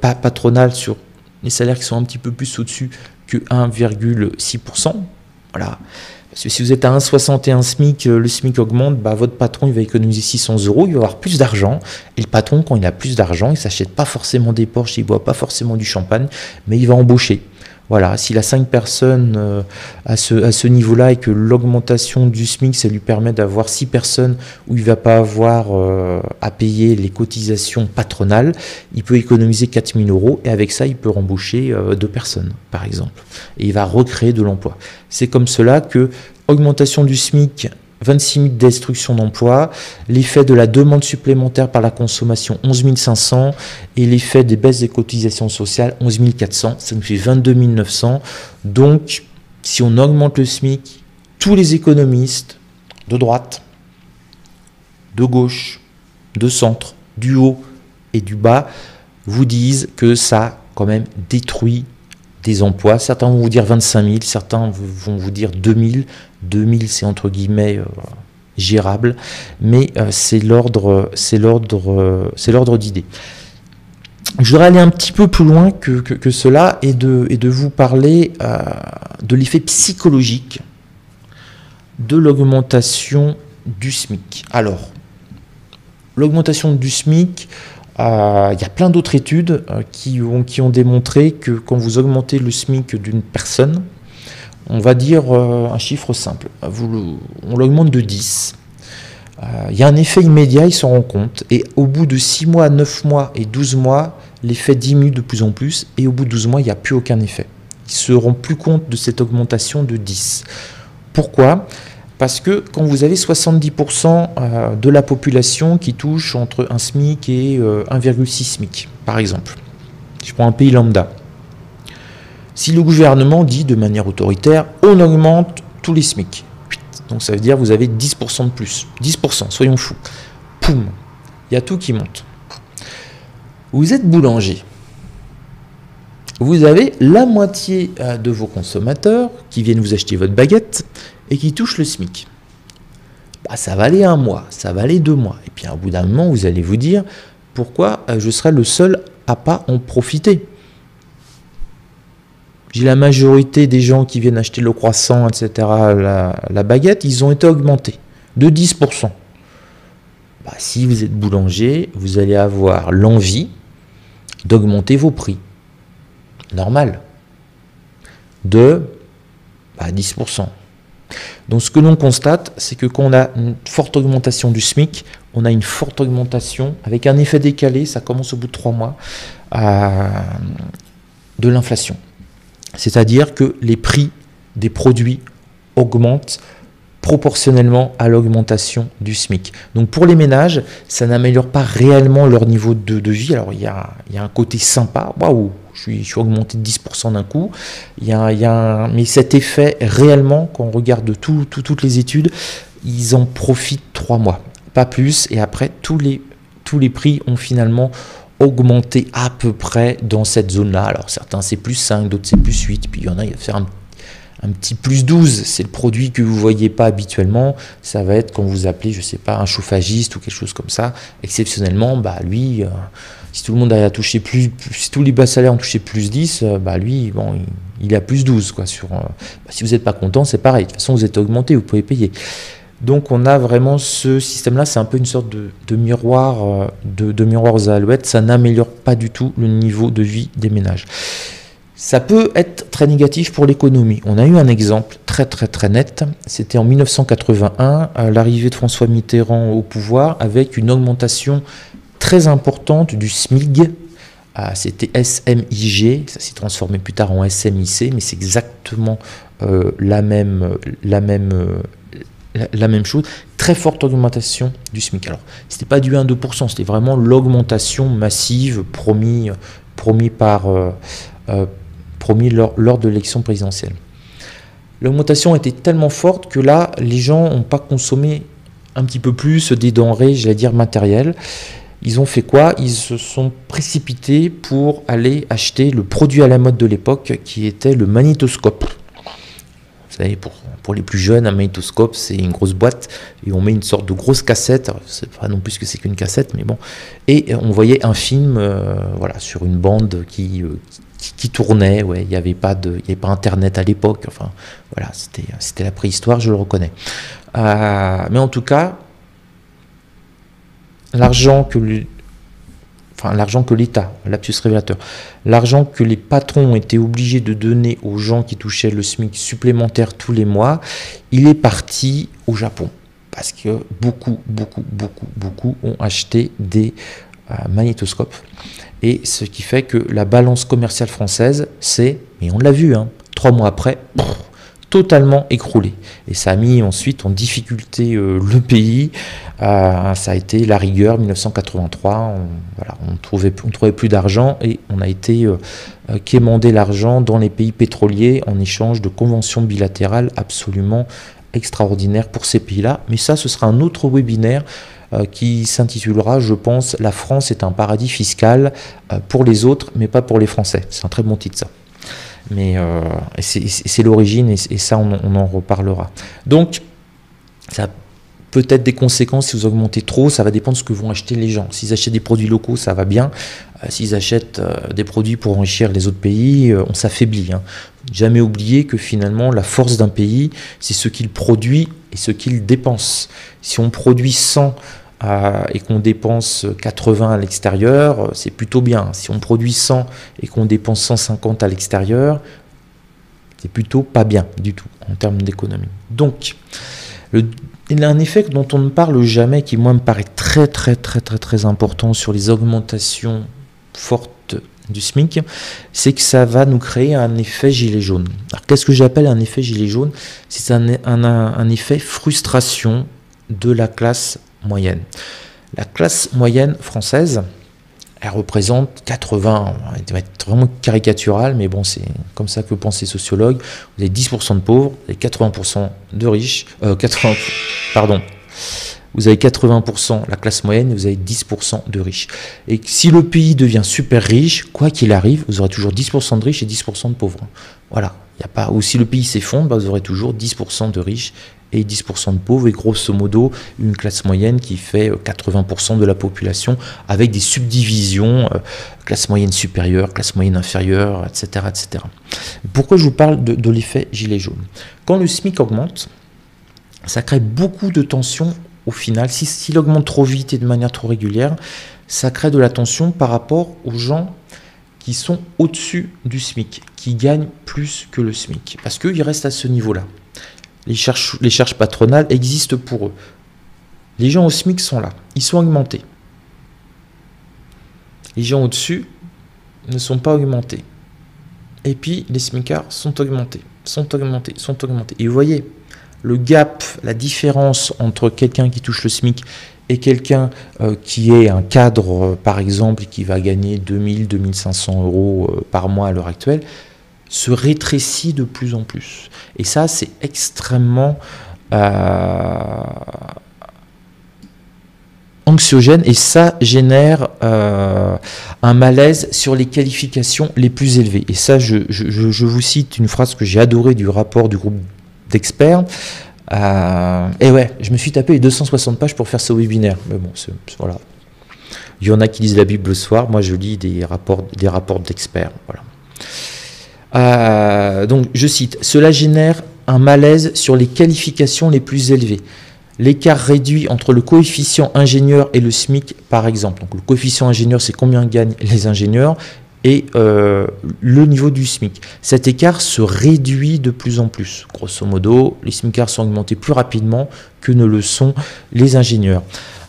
patronales sur les salaires qui sont un petit peu plus au-dessus que 1,6%. Voilà. Parce que si vous êtes à 1,61 SMIC, le SMIC augmente, votre patron il va économiser 600 euros, il va avoir plus d'argent. Et le patron, quand il a plus d'argent, il ne s'achète pas forcément des Porsche, il ne boit pas forcément du champagne, mais il va embaucher. Voilà, s'il a 5 personnes à ce niveau-là et que l'augmentation du SMIC, ça lui permet d'avoir 6 personnes où il ne va pas avoir à payer les cotisations patronales, il peut économiser 4 000 euros et avec ça, il peut embaucher 2 personnes, par exemple. Et il va recréer de l'emploi. C'est comme cela que augmentation du SMIC, 26 000 destructions d'emplois, l'effet de la demande supplémentaire par la consommation 11 500 et l'effet des baisses des cotisations sociales 11 400, ça nous fait 22 900. Donc, si on augmente le SMIC, tous les économistes de droite, de gauche, de centre, du haut et du bas vous disent que ça quand même détruit des emplois. Certains vont vous dire 25 000, certains vont vous dire 2 000. 2000, c'est entre guillemets gérable, mais c'est l'ordre d'idée. Je voudrais aller un petit peu plus loin que cela et de vous parler de l'effet psychologique de l'augmentation du SMIC. Alors, l'augmentation du SMIC, il y a plein d'autres études qui ont démontré que quand vous augmentez le SMIC d'une personne, on va dire un chiffre simple, on l'augmente de 10. Il y a un effet immédiat, ils s'en rendent compte, et au bout de 6 mois, 9 mois et 12 mois, l'effet diminue de plus en plus, et au bout de 12 mois, il n'y a plus aucun effet. Ils ne se rendent plus compte de cette augmentation de 10. Pourquoi ? Parce que quand vous avez 70% de la population qui touche entre un SMIC et 1,6 SMIC, par exemple, je prends un pays lambda. Si le gouvernement dit de manière autoritaire, on augmente tous les SMIC. Donc ça veut dire que vous avez 10% de plus. 10%, soyons fous. Poum, il y a tout qui monte. Vous êtes boulanger. vous avez la moitié de vos consommateurs qui viennent vous acheter votre baguette et qui touchent le SMIC. Bah, ça va aller 1 mois, ça va aller 2 mois. Et puis, au bout d'un moment, vous allez vous dire pourquoi je serai le seul à pas en profiter. J'ai la majorité des gens qui viennent acheter le croissant, etc., la baguette, ils ont été augmentés de 10%. Bah, si vous êtes boulanger, vous allez avoir l'envie d'augmenter vos prix. Normal. De 10%. Donc ce que l'on constate, c'est que quand on a une forte augmentation du SMIC, on a une forte augmentation, avec un effet décalé, ça commence au bout de 3 mois, de l'inflation. C'est-à-dire que les prix des produits augmentent proportionnellement à l'augmentation du SMIC. Donc pour les ménages, ça n'améliore pas réellement leur niveau de vie. Alors il y a un côté sympa, waouh, je suis augmenté de 10% d'un coup. Mais cet effet, réellement, quand on regarde toutes les études, ils en profitent 3 mois, pas plus. Et après, tous les prix ont finalement augmenté à peu près dans cette zone-là. Alors certains c'est plus 5, d'autres c'est plus 8, puis il y en a, il va faire un petit plus 12, c'est le produit que vous ne voyez pas habituellement, ça va être quand vous appelez, je ne sais pas, un chauffagiste ou quelque chose comme ça, exceptionnellement, lui, si tout le monde a touché si tous les bas salaires ont touché plus 10, lui, bon, il a plus 12, quoi, si vous n'êtes pas content, c'est pareil, de toute façon vous êtes augmenté, vous pouvez payer. Donc on a vraiment ce système-là, c'est un peu une sorte de miroir, de miroir aux alouettes, ça n'améliore pas du tout le niveau de vie des ménages. Ça peut être très négatif pour l'économie. On a eu un exemple très net, c'était en 1981, l'arrivée de François Mitterrand au pouvoir, avec une augmentation très importante du SMIG. C'était SMIG, ça s'est transformé plus tard en SMIC, mais c'est exactement la même chose, très forte augmentation du SMIC. Alors, c'était pas du 1-2%, c'était vraiment l'augmentation massive promis lors de l'élection présidentielle. L'augmentation était tellement forte que là, les gens n'ont pas consommé un petit peu plus des denrées, j'allais dire matérielles. Ils ont fait quoi? Ils se sont précipités pour aller acheter le produit à la mode de l'époque, qui était le magnétoscope. Vous savez, pour les plus jeunes, un magnétoscope, c'est une grosse boîte et on met une sorte de grosse cassette. Alors, c'est pas non plus ce que c'est qu'une cassette, mais bon. Et on voyait un film, sur une bande qui tournait. Ouais, il n'y avait pas Internet à l'époque. Enfin, voilà, c'était la préhistoire, je le reconnais. Mais en tout cas, l'argent que l'État, lapsus révélateur, l'argent que les patrons ont été obligés de donner aux gens qui touchaient le SMIC supplémentaire tous les mois, il est parti au Japon. Parce que beaucoup ont acheté des magnétoscopes. Et ce qui fait que la balance commerciale française, mais on l'a vu, 3 mois après, totalement écroulé. Et ça a mis ensuite en difficulté le pays. Ça a été la rigueur, 1983. On trouvait plus d'argent et on a été quémander l'argent dans les pays pétroliers en échange de conventions bilatérales absolument extraordinaires pour ces pays-là. Mais ça, ce sera un autre webinaire qui s'intitulera, je pense, « La France est un paradis fiscal pour les autres, mais pas pour les Français ». C'est un très bon titre, ça. Mais c'est l'origine et ça on en reparlera. Donc ça a peut-être des conséquences si vous augmentez trop, ça va dépendre de ce que vont acheter les gens. S'ils achètent des produits locaux, ça va bien. S'ils achètent des produits pour enrichir les autres pays, on s'affaiblit. Jamais oublier que finalement la force d'un pays, c'est ce qu'il produit et ce qu'il dépense. Si on produit 100 et qu'on dépense 80 à l'extérieur, c'est plutôt bien. Si on produit 100 et qu'on dépense 150 à l'extérieur, c'est plutôt pas bien du tout en termes d'économie. Donc, il y a un effet dont on ne parle jamais, qui moi me paraît très important sur les augmentations fortes du SMIC, c'est que ça va nous créer un effet gilet jaune. Alors qu'est-ce que j'appelle un effet gilet jaune? C'est un effet frustration de la classe moyenne. La classe moyenne française, elle représente 80, elle va être vraiment caricaturale, mais bon, c'est comme ça que pensent les sociologues. Vous avez 10% de pauvres, vous avez 80% de riches, vous avez 80% la classe moyenne, vous avez 10% de riches. Et si le pays devient super riche, quoi qu'il arrive, vous aurez toujours 10% de riches et 10% de pauvres. Voilà. Y a pas, ou si le pays s'effondre, vous aurez toujours 10% de riches et 10% de pauvres, et grosso modo une classe moyenne qui fait 80% de la population, avec des subdivisions, classe moyenne supérieure, classe moyenne inférieure, etc. etc. Pourquoi je vous parle de l'effet gilet jaune? Quand le SMIC augmente, ça crée beaucoup de tension au final. S'il augmente trop vite et de manière trop régulière, ça crée de la tension par rapport aux gens qui sont au-dessus du SMIC, qui gagnent plus que le SMIC, parce qu'ils restent à ce niveau-là. Les charges patronales existent pour eux. Les gens au SMIC sont là, ils sont augmentés. Les gens au-dessus ne sont pas augmentés. Et puis les SMICards sont augmentés, sont augmentés, sont augmentés. Et vous voyez, le gap, la différence entre quelqu'un qui touche le SMIC et quelqu'un qui est un cadre, par exemple, qui va gagner 2000, 2500 euros par mois à l'heure actuelle, se rétrécit de plus en plus. Et ça, c'est extrêmement anxiogène, et ça génère un malaise sur les qualifications les plus élevées. Et ça, je vous cite une phrase que j'ai adorée du rapport du groupe d'experts. Et ouais, je me suis tapé les 260 pages pour faire ce webinaire. Mais bon, voilà. Il y en a qui lisent la Bible le soir, moi je lis des rapports d'experts. Voilà. Donc je cite, cela génère un malaise sur les qualifications les plus élevées. L'écart réduit entre le coefficient ingénieur et le SMIC, par exemple. Donc le coefficient ingénieur, c'est combien gagnent les ingénieurs, et le niveau du SMIC. Cet écart se réduit de plus en plus. Grosso modo, les SMICards sont augmentés plus rapidement que ne le sont les ingénieurs.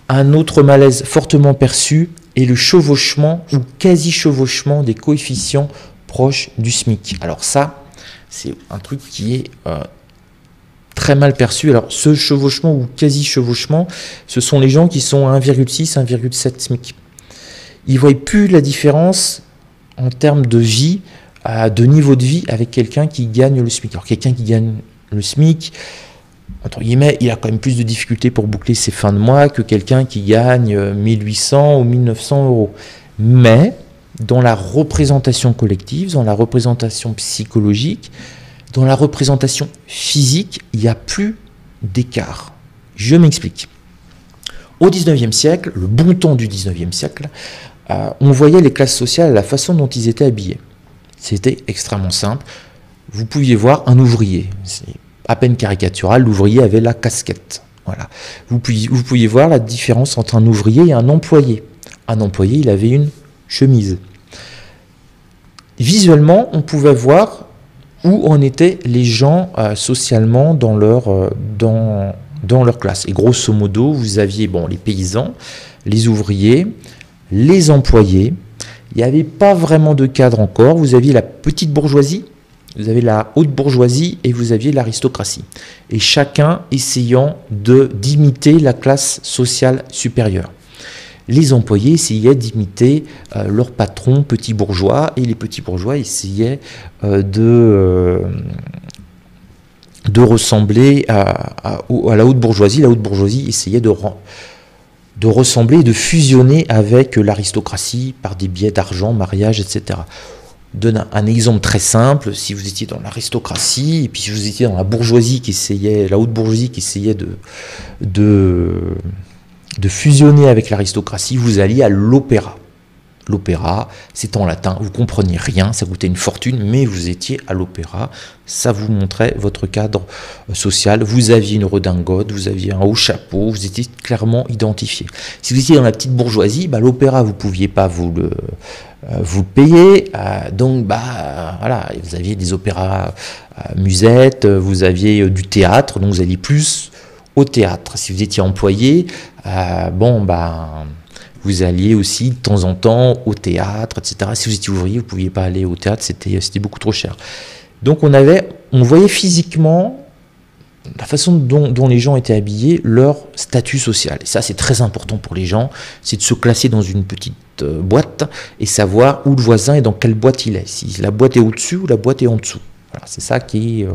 Un autre malaise fortement perçu est le chevauchement ou quasi-chevauchement des coefficients proche du SMIC. Alors ça, c'est un truc qui est très mal perçu. Alors ce chevauchement ou quasi-chevauchement, ce sont les gens qui sont à 1,6, 1,7 SMIC. Ils ne voient plus la différence en termes de vie, de niveau de vie avec quelqu'un qui gagne le SMIC. Alors quelqu'un qui gagne le SMIC, entre guillemets, il a quand même plus de difficultés pour boucler ses fins de mois que quelqu'un qui gagne 1800 ou 1900 euros. Mais dans la représentation collective, dans la représentation psychologique, dans la représentation physique, il n'y a plus d'écart. Je m'explique. Au 19e siècle, le bon temps du 19e siècle, on voyait les classes sociales à la façon dont ils étaient habillés. C'était extrêmement simple. Vous pouviez voir un ouvrier. C'est à peine caricatural, l'ouvrier avait la casquette. Voilà. Vous pouviez voir la différence entre un ouvrier et un employé. Un employé, il avait une chemise. Visuellement, on pouvait voir où en étaient les gens socialement dans leur classe. Et grosso modo, vous aviez les paysans, les ouvriers, les employés. Il n'y avait pas vraiment de cadre encore. Vous aviez la petite bourgeoisie, vous avez la haute bourgeoisie et vous aviez l'aristocratie. Et chacun essayant d'imiter la classe sociale supérieure. Les employés essayaient d'imiter leur patron petit bourgeois, et les petits bourgeois essayaient de ressembler à la haute bourgeoisie. La haute bourgeoisie essayait de ressembler et de fusionner avec l'aristocratie par des biais d'argent, mariage, etc. Je donne un exemple très simple. Si vous étiez dans l'aristocratie, et puis si vous étiez dans la bourgeoisie la haute bourgeoisie qui essayait de fusionner avec l'aristocratie, vous alliez à l'opéra. L'opéra, c'est en latin, vous ne compreniez rien, ça coûtait une fortune, mais vous étiez à l'opéra, ça vous montrait votre cadre social, vous aviez une redingote, vous aviez un haut chapeau, vous étiez clairement identifié. Si vous étiez dans la petite bourgeoisie, l'opéra, vous ne pouviez pas vous le payer, donc voilà, vous aviez des opéras musettes, vous aviez du théâtre, donc vous alliez plus au théâtre. Si vous étiez employé, vous alliez aussi de temps en temps au théâtre, etc. Si vous étiez ouvrier, vous ne pouviez pas aller au théâtre, c'était beaucoup trop cher. Donc on voyait physiquement la façon dont les gens étaient habillés, leur statut social. Et ça, c'est très important pour les gens, c'est de se classer dans une petite boîte et savoir où le voisin et dans quelle boîte il est. Si la boîte est au-dessus ou la boîte est en dessous. Voilà, c'est ça qui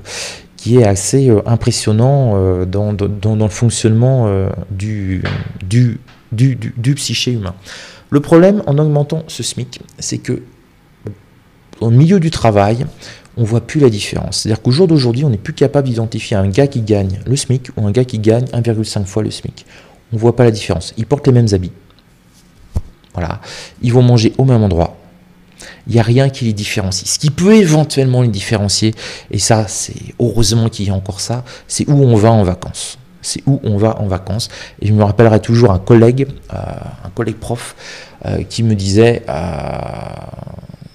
qui est assez impressionnant dans le fonctionnement du psyché humain. Le problème en augmentant ce SMIC, c'est que au milieu du travail, on ne voit plus la différence. C'est-à-dire qu'au jour d'aujourd'hui, on n'est plus capable d'identifier un gars qui gagne le SMIC ou un gars qui gagne 1,5 fois le SMIC. On ne voit pas la différence. Ils portent les mêmes habits. Voilà. Ils vont manger au même endroit. Il n'y a rien qui les différencie. Ce qui peut éventuellement les différencier, et ça, c'est heureusement qu'il y a encore ça, c'est où on va en vacances. C'est où on va en vacances. Et je me rappellerai toujours un collègue prof, qui me disait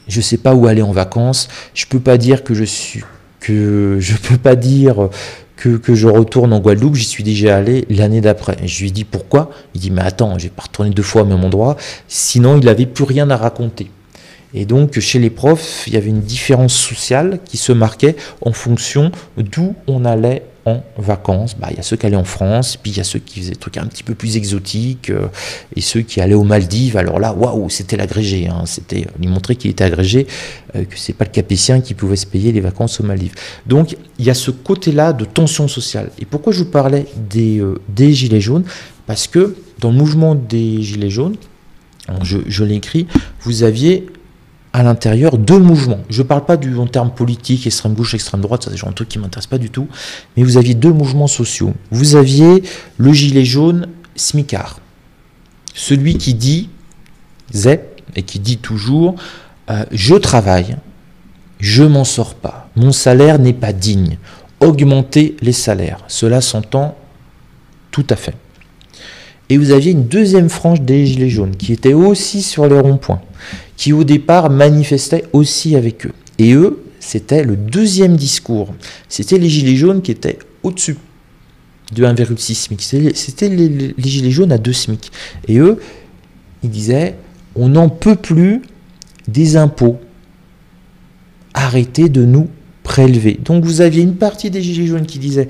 je ne sais pas où aller en vacances, je ne peux pas dire que je retourne en Guadeloupe, j'y suis déjà allé l'année d'après. Et je lui ai dit pourquoi? Il dit mais attends, je vais pas retourner 2 fois au même endroit, sinon il n'avait plus rien à raconter. Et donc chez les profs, il y avait une différence sociale qui se marquait en fonction d'où on allait en vacances. Il y a ceux qui allaient en France, puis il y a ceux qui faisaient des trucs un petit peu plus exotiques, et ceux qui allaient aux Maldives. Alors là, waouh, c'était l'agrégé, hein, c'était lui montrer qu'il était agrégé, que c'est pas le Capétien qui pouvait se payer les vacances aux Maldives. Donc il y a ce côté-là de tension sociale. Et pourquoi je vous parlais des Gilets jaunes? Parce que dans le mouvement des Gilets jaunes, je l'ai écrit, vous aviez à l'intérieur 2 mouvements. Je ne parle pas en termes politiques, extrême gauche, extrême droite, ça c'est un truc qui ne m'intéresse pas du tout, mais vous aviez 2 mouvements sociaux. Vous aviez le gilet jaune smicard, celui qui disait, et qui dit toujours, je travaille, je m'en sors pas, mon salaire n'est pas digne, augmenter les salaires, cela s'entend tout à fait. Et vous aviez une deuxième frange des gilets jaunes qui était aussi sur les ronds-points, qui au départ manifestaient aussi avec eux. Et eux, c'était le deuxième discours. C'était les gilets jaunes qui étaient au-dessus de 1,6 SMIC. C'était les gilets jaunes à 2 SMIC. Et eux, ils disaient, on n'en peut plus des impôts. Arrêtez de nous prélever. Donc vous aviez une partie des gilets jaunes qui disait,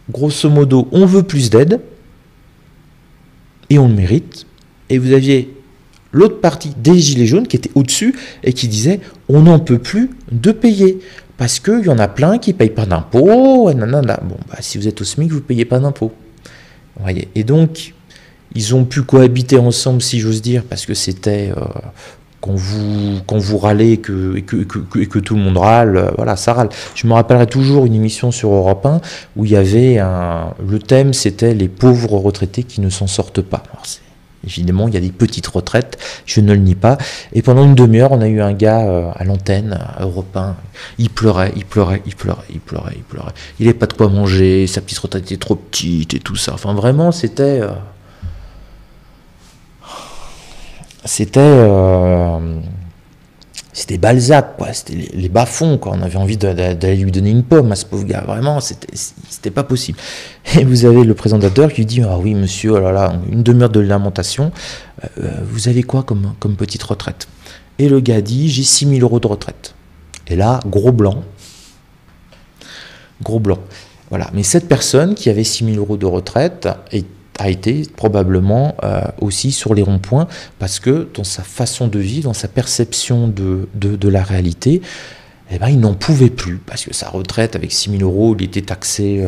grosso modo, on veut plus d'aide, et on le mérite. Et vous aviez l'autre partie des gilets jaunes qui était au-dessus et qui disait on n'en peut plus de payer parce qu'il y en a plein qui ne payent pas d'impôts. Bon, si vous êtes au SMIC, vous ne payez pas d'impôts. Voyez. Et donc, ils ont pu cohabiter ensemble, si j'ose dire, parce que c'était quand vous râlez et que tout le monde râle, voilà, ça râle. Je me rappellerai toujours une émission sur Europe 1 où il y avait le thème, c'était les pauvres retraités qui ne s'en sortent pas. Alors, évidemment, il y a des petites retraites, je ne le nie pas. Et pendant une demi-heure, on a eu un gars à l'antenne, à Europe 1, il pleurait. Il n'avait pas de quoi manger, sa petite retraite était trop petite et tout ça. Enfin, vraiment, c'était Balzac, quoi. C'était les bas-fonds, quoi. On avait envie d'aller lui donner une pomme à ce pauvre gars. Vraiment, c'était pas possible. Et vous avez le présentateur qui lui dit, ah oui, monsieur, oh là là, une demi-heure de lamentation, vous avez quoi comme petite retraite? Et le gars dit, j'ai 6 000 euros de retraite. Et là, gros blanc. Voilà. Mais cette personne qui avait 6 000 euros de retraite a été probablement aussi sur les ronds-points parce que dans sa façon de vivre, dans sa perception de la réalité, il n'en pouvait plus parce que sa retraite avec 6 000 euros, il était taxé,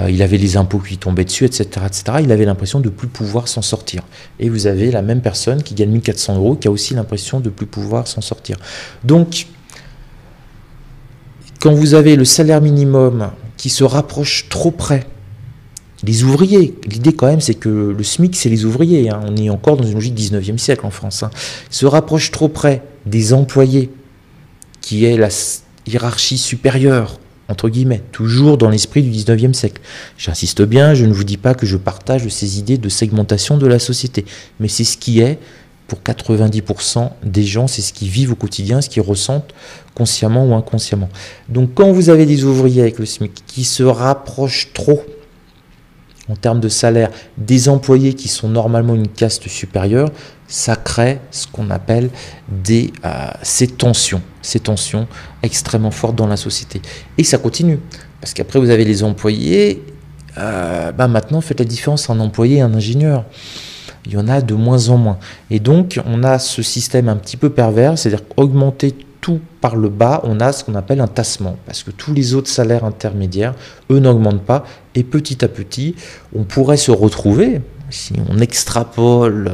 il avait les impôts qui tombaient dessus, etc. Il avait l'impression de ne plus pouvoir s'en sortir. Et vous avez la même personne qui gagne 1 400 euros qui a aussi l'impression de ne plus pouvoir s'en sortir. Donc, quand vous avez le salaire minimum qui se rapproche trop près, les ouvriers, l'idée quand même c'est que le SMIC c'est les ouvriers, hein. On est encore dans une logique 19e siècle en France, hein. Se rapproche trop près des employés, qui est la hiérarchie supérieure, entre guillemets, toujours dans l'esprit du 19e siècle. J'insiste bien, je ne vous dis pas que je partage ces idées de segmentation de la société, mais c'est ce qui est, pour 90% des gens, c'est ce qu'ils vivent au quotidien, ce qu'ils ressentent consciemment ou inconsciemment. Donc quand vous avez des ouvriers avec le SMIC qui se rapprochent trop, en termes de salaire, des employés qui sont normalement une caste supérieure, ça crée ce qu'on appelle ces tensions extrêmement fortes dans la société. Et ça continue, parce qu'après vous avez les employés, maintenant faites la différence entre un employé et un ingénieur. Il y en a de moins en moins. Et donc on a ce système un petit peu pervers, c'est-à-dire augmenter tout par le bas, on a ce qu'on appelle un tassement, parce que tous les autres salaires intermédiaires, eux, n'augmentent pas, et petit à petit, on pourrait se retrouver, si on extrapole,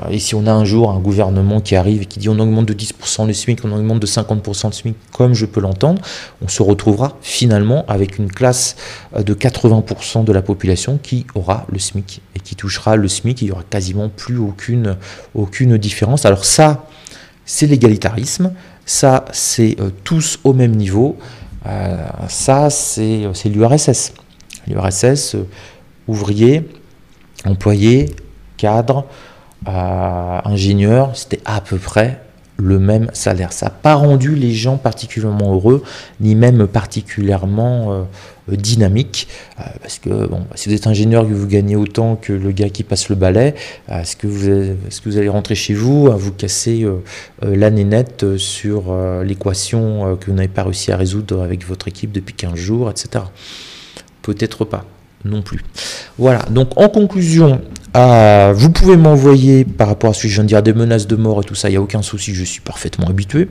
et si on a un jour un gouvernement qui arrive et qui dit on augmente de 10% le SMIC, on augmente de 50% le SMIC, comme je peux l'entendre, on se retrouvera finalement avec une classe de 80% de la population qui aura le SMIC, et qui touchera le SMIC, il n'y aura quasiment plus aucune différence. Alors ça, c'est l'égalitarisme, ça c'est tous au même niveau, ça c'est l'URSS. L'URSS, ouvrier, employé, cadre, ingénieur, c'était à peu près le même salaire. Ça n'a pas rendu les gens particulièrement heureux, ni même particulièrement dynamiques, parce que bon, si vous êtes ingénieur et que vous gagnez autant que le gars qui passe le balai, est-ce que vous allez rentrer chez vous, vous casser la nénette sur l'équation que vous n'avez pas réussi à résoudre avec votre équipe depuis 15 jours, etc. Peut-être pas non plus. Voilà, donc en conclusion, vous pouvez m'envoyer par rapport à ce que je viens de dire, des menaces de mort et tout ça, il n'y a aucun souci, je suis parfaitement habitué.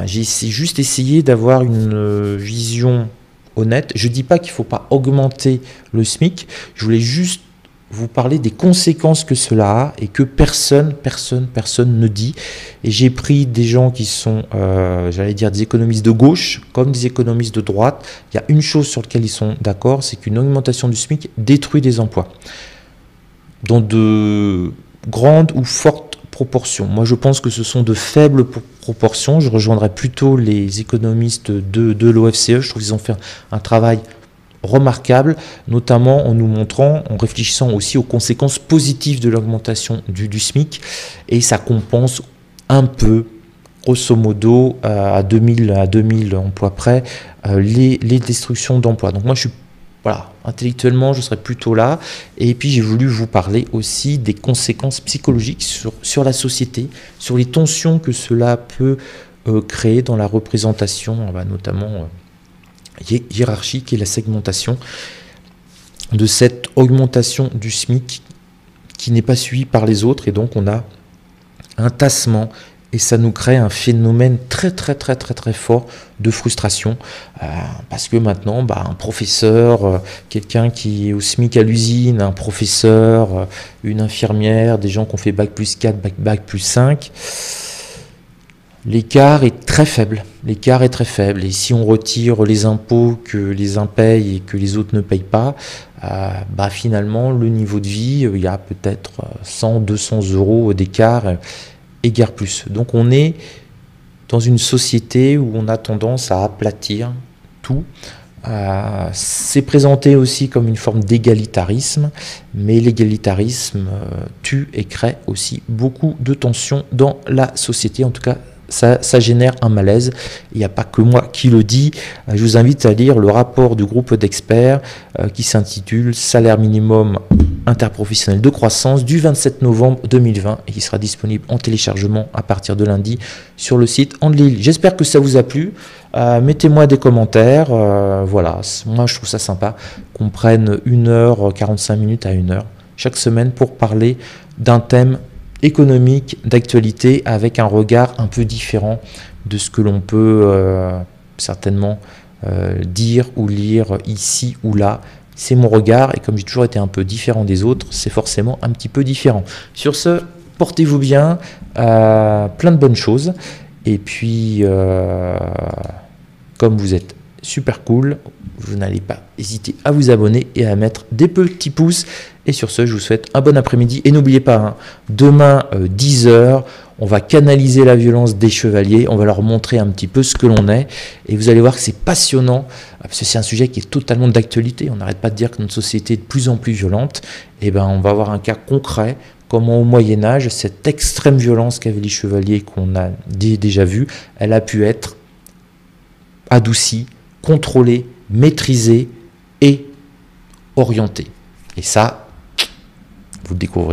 J'ai juste essayé d'avoir une vision honnête. Je ne dis pas qu'il ne faut pas augmenter le SMIC, je voulais juste vous parler des conséquences que cela a et que personne ne dit. Et j'ai pris des gens qui sont, j'allais dire, des économistes de gauche comme des économistes de droite. Il y a une chose sur laquelle ils sont d'accord, c'est qu'une augmentation du SMIC détruit des emplois dans de grandes ou fortes proportions. Moi, je pense que ce sont de faibles proportions. Je rejoindrai plutôt les économistes de l'OFCE. Je trouve qu'ils ont fait un travail remarquable, notamment en nous montrant, en réfléchissant aussi aux conséquences positives de l'augmentation du SMIC, et ça compense un peu, grosso modo, à 2000 emplois près, les destructions d'emplois. Donc moi, voilà, intellectuellement, je serais plutôt là, et puis j'ai voulu vous parler aussi des conséquences psychologiques sur la société, sur les tensions que cela peut créer dans la représentation, notamment hiérarchique et la segmentation de cette augmentation du SMIC qui n'est pas suivie par les autres, et donc on a un tassement et ça nous crée un phénomène très fort de frustration parce que maintenant un professeur, quelqu'un qui est au SMIC à l'usine, un professeur, une infirmière, des gens qui ont fait bac plus 4, bac plus 5, l'écart est très faible. L'écart est très faible. Et si on retire les impôts que les uns payent et que les autres ne payent pas, finalement, le niveau de vie, il y a peut-être 100, 200 euros d'écart et guère plus. Donc on est dans une société où on a tendance à aplatir tout. C'est présenté aussi comme une forme d'égalitarisme, mais l'égalitarisme tue et crée aussi beaucoup de tensions dans la société. En tout cas, ça génère un malaise. Il n'y a pas que moi qui le dis. Je vous invite à lire le rapport du groupe d'experts qui s'intitule « Salaire minimum interprofessionnel de croissance » du 27 novembre 2020 et qui sera disponible en téléchargement à partir de lundi sur le site Andlil. J'espère que ça vous a plu. Mettez-moi des commentaires. Voilà, moi je trouve ça sympa qu'on prenne 1h45 minutes à 1h chaque semaine pour parler d'un thème économique d'actualité avec un regard un peu différent de ce que l'on peut certainement dire ou lire ici ou là. C'est mon regard et comme j'ai toujours été un peu différent des autres, c'est forcément un petit peu différent. Sur ce, portez-vous bien, plein de bonnes choses et puis comme vous êtes super cool, vous n'allez pas hésiter à vous abonner et à mettre des petits pouces. Et sur ce, je vous souhaite un bon après-midi. Et n'oubliez pas, demain, 10h, on va canaliser la violence des chevaliers. On va leur montrer un petit peu ce que l'on est. Et vous allez voir que c'est passionnant, parce que c'est un sujet qui est totalement d'actualité. On n'arrête pas de dire que notre société est de plus en plus violente. Et on va avoir un cas concret, comment au Moyen-Âge, cette extrême violence qu'avaient les chevaliers qu'on a déjà vu, elle a pu être adoucie, contrôlée, maîtrisée et orientée. Et ça, vous le découvrirez.